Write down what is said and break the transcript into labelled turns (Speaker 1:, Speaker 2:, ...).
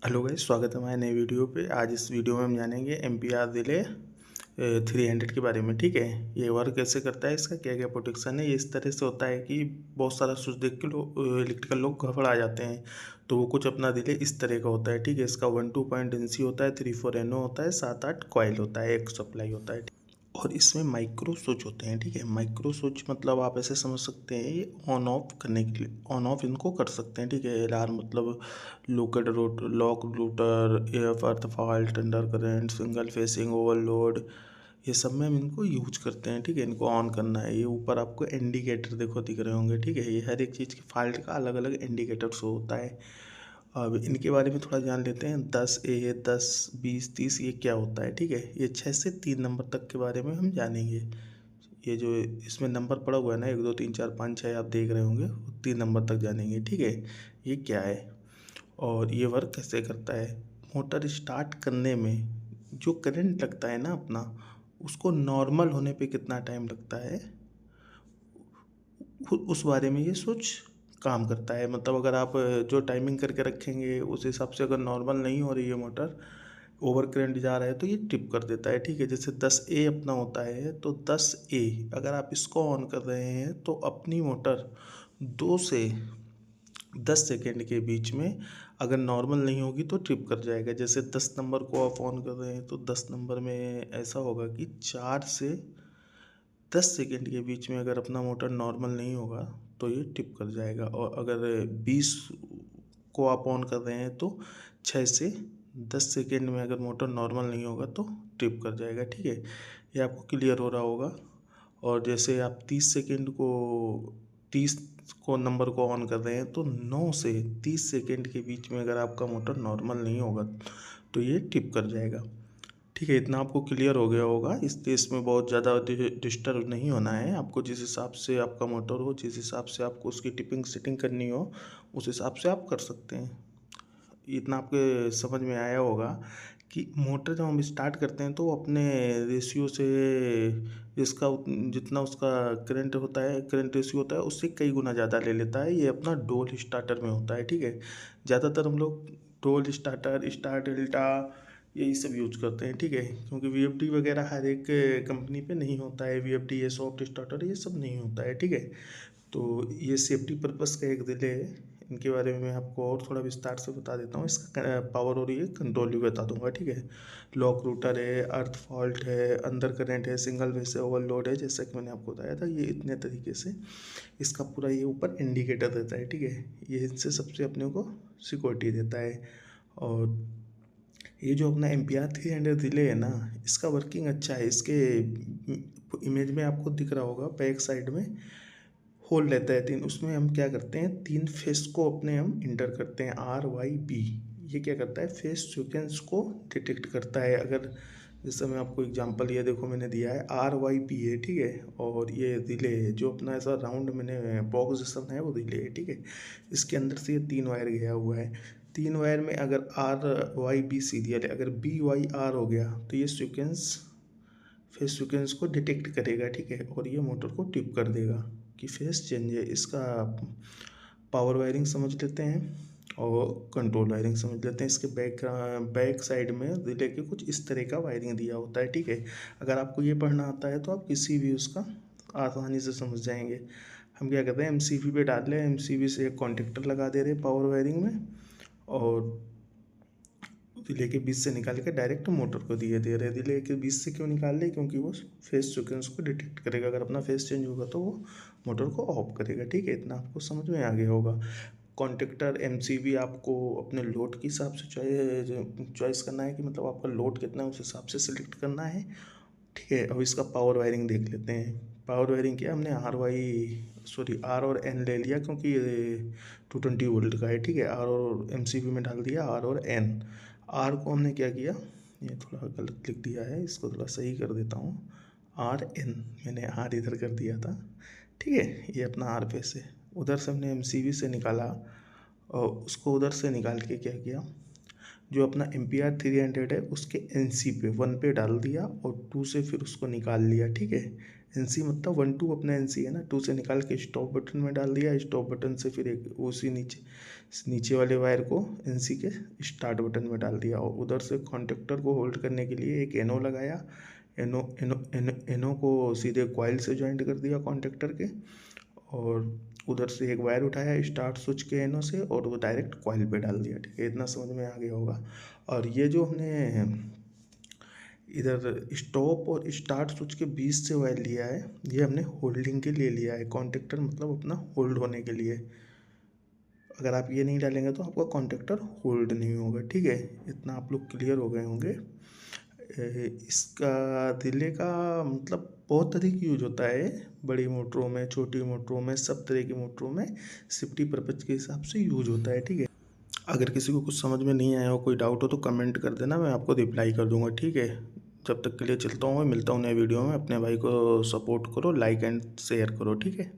Speaker 1: Hello guys, स्वागत है हमारे नए वीडियो पे। आज इस वीडियो में हम जानेंगे एम्पियर रिले 300 के बारे में। ठीक है, ये वर्क कैसे करता है, इसका क्या क्या प्रोटेक्शन है। ये इस तरह से होता है कि बहुत सारा स्विच देख के लोग इलेक्ट्रिकल लोग घबरा जाते हैं, तो वो कुछ अपना रिले इस तरह का होता है। ठीक है, इसका 1-2 पॉइंट एनसी होता है, 3-4 एनओ होता है, 7-8 कॉइल होता है, एक सप्लाई होता है। और इसमें माइक्रो स्विच होते हैं। ठीक है, माइक्रो स्विच मतलब आप ऐसे समझ सकते हैं, ये ऑन ऑफ करने के लिए ऑन ऑफ इनको कर सकते हैं। ठीक है, अलार्म मतलब locate route lock rotor, F earth fault, under current, single phasing overload, ये सब में हम इनको यूज करते हैं। ठीक है, इनको ऑन करना है। ये ऊपर आपको इंडिकेटर देखो दिख रहे होंगे। ठीक है, ये हर एक चीज़ की फॉल्ट का अलग अलग इंडिकेटर शो होता है। अब इनके बारे में थोड़ा जान लेते हैं। 10A, 10, 20, 30 ये क्या होता है। ठीक है, ये 6 से 3 नंबर तक के बारे में हम जानेंगे। ये जो इसमें नंबर पड़ा हुआ है ना, 1 2 3 4 5 6 आप देख रहे होंगे, 3 नंबर तक जानेंगे। ठीक है, ये क्या है और ये वर्क कैसे करता है। मोटर स्टार्ट करने में जो करंट लगता है ना अपना, उसको नॉर्मल होने पे कितना टाइम लगता है, उस बारे में ये स्विच काम करता है। मतलब अगर आप जो टाइमिंग करके रखेंगे उस हिसाब से अगर नॉर्मल नहीं हो रही है मोटर, ओवर करंट जा रहा है, तो ये ट्रिप कर देता है। ठीक है, जैसे 10A अपना होता है, तो 10A अगर आप इसको ऑन कर रहे हैं तो अपनी मोटर 2 से 10 सेकेंड के बीच में अगर नॉर्मल नहीं होगी तो ट्रिप कर जाएगा। जैसे 10 नंबर को आप ऑन कर रहे हैं तो 10 नंबर में ऐसा होगा कि 4 से 10 सेकेंड के बीच में अगर अपना मोटर नॉर्मल नहीं होगा तो ये टिप कर जाएगा। और अगर 20 को आप ऑन कर रहे हैं तो 6 से 10 सेकेंड में अगर मोटर नॉर्मल नहीं होगा तो ट्रिप कर जाएगा। ठीक है, ये आपको क्लियर हो रहा होगा। और जैसे आप 30 को नंबर को ऑन कर रहे हैं तो 9 से 30 सेकेंड के बीच में अगर आपका मोटर नॉर्मल नहीं होगा तो ये टिप कर जाएगा। ठीक है, इतना आपको क्लियर हो गया होगा। इसलिए इसमें बहुत ज़्यादा डिस्टर्ब नहीं होना है। आपको जिस हिसाब से आपका मोटर हो, जिस हिसाब से आपको उसकी टिपिंग सेटिंग करनी हो, उस हिसाब से आप कर सकते हैं। इतना आपके समझ में आया होगा कि मोटर जब हम स्टार्ट करते हैं तो अपने रेशियो से इसका जितना उसका करंट होता है, करंट रेशियो होता है, उससे कई गुना ज़्यादा ले लेता है। ये अपना डोल स्टार्टर में होता है। ठीक है, ज़्यादातर हम लोग डोल स्टार्टर, स्टार डेल्टा यही सब यूज करते हैं। ठीक है, क्योंकि VFD वगैरह हर एक कंपनी पे नहीं होता है। VFD, ये सॉफ्ट स्टार्टर, ये सब नहीं होता है। ठीक है, तो ये सेफ्टी पर्पस का एक रिले है। इनके बारे में मैं आपको और थोड़ा विस्तार से बता देता हूँ। इसका पावर और ये कंट्रोल भी बता दूंगा। ठीक है, लॉक रूटर है, अर्थ फॉल्ट है, अंडर करंट है, सिंगल फेस से ओवरलोड है, जैसा कि मैंने आपको बताया था। ये इतने तरीके से इसका पूरा ये ऊपर इंडिकेटर देता है। ठीक है, ये इनसे सबसे अपने को सिक्योरिटी देता है। और ये जो अपना MPR 300 रिले है ना, इसका वर्किंग अच्छा है। इसके इमेज में आपको दिख रहा होगा, बैक साइड में होल रहता है 3। उसमें हम क्या करते हैं, 3 फेस को अपने हम इंटर करते हैं, RYB। ये क्या करता है, फेस सीक्वेंस को डिटेक्ट करता है। अगर जैसे मैं आपको एग्जांपल ये देखो मैंने दिया है, RYB है। ठीक है, और ये रिले है जो अपना ऐसा राउंड मैंने बॉक्स जैसा बनाया, वो रिले है। ठीक है, इसके अंदर से ये 3 वायर गया हुआ है। 3 वायर में अगर RYB सीरियल है, अगर BYR हो गया तो ये सीक्वेंस फेस सीक्वेंस को डिटेक्ट करेगा। ठीक है, और ये मोटर को टिप कर देगा कि फेस चेंज है। इसका पावर वायरिंग समझ लेते हैं और कंट्रोल वायरिंग समझ लेते हैं। इसके बैक साइड में रिले के कुछ इस तरह का वायरिंग दिया होता है। ठीक है, अगर आपको ये पढ़ना आता है तो आप किसी भी उसका आसानी से समझ जाएंगे। हम क्या करते हैं, MCB पे डाल रहे हैं, MCB से एक कॉन्टेक्टर लगा दे रहे हैं पावर वायरिंग में, और रिले के बीच से निकाल के डायरेक्ट मोटर को दिए दे रहे। रिले के बीच से क्यों निकाल रहे, क्योंकि वो फेस सीक्वेंस को डिटेक्ट करेगा। अगर अपना फेस चेंज होगा तो वो मोटर को ऑफ करेगा। ठीक है, इतना आपको समझ में आ गया होगा। कॉन्टेक्टर MCB आपको अपने लोड के हिसाब से चॉइस करना है, कि मतलब आपका लोड कितना है उस हिसाब से सिलेक्ट करना है। ठीक है, अब इसका पावर वायरिंग देख लेते हैं। पावर वायरिंग किया हमने, R और N ले लिया, क्योंकि ये 220 वोल्ट का है। ठीक है, R और MCB में डाल दिया R और N। R को हमने क्या किया, ये थोड़ा गलत लिख दिया है, इसको थोड़ा सही कर देता हूँ। RN, मैंने R इधर कर दिया था। ठीक है, ये अपना R पे से उधर से हमने MCB से निकाला, और उसको उधर से निकाल के क्या किया, जो अपना MPR 300 है उसके NC पे 1 पे डाल दिया, और 2 से फिर उसको निकाल लिया। ठीक है, NC मतलब 1 2 अपना NC है ना, 2 से निकाल के स्टॉप बटन में डाल दिया। स्टॉप बटन से फिर एक उसी नीचे नीचे वाले वायर को एनसी के स्टार्ट बटन में डाल दिया और उधर से कॉन्टेक्टर को होल्ड करने के लिए एक एनो लगाया। एनो को सीधे कॉइल से ज्वाइंट कर दिया कॉन्टेक्टर के, और उधर से एक वायर उठाया स्टार्ट स्विच के एनो से और वो डायरेक्ट कॉइल पे डाल दिया। ठीक है, इतना समझ में आ गया होगा। और ये जो हमने इधर स्टॉप और स्टार्ट स्विच के बीच से वायर लिया है, ये हमने होल्डिंग के लिए लिया है। कॉन्टेक्टर मतलब अपना होल्ड होने के लिए। अगर आप ये नहीं डालेंगे तो आपका कॉन्टेक्टर होल्ड नहीं होगा। ठीक है, इतना आप लोग क्लियर हो गए होंगे। इसका रिले का मतलब बहुत अधिक यूज होता है, बड़ी मोटरों में, छोटी मोटरों में, सब तरह की मोटरों में सेफ्टी पर्पज के हिसाब से यूज होता है। ठीक है, अगर किसी को कुछ समझ में नहीं आया हो, कोई डाउट हो तो कमेंट कर देना, मैं आपको रिप्लाई कर दूंगा। ठीक है, जब तक के लिए चलता हूँ, मैं मिलता हूँ नए वीडियो में। अपने भाई को सपोर्ट करो, लाइक एंड शेयर करो। ठीक है।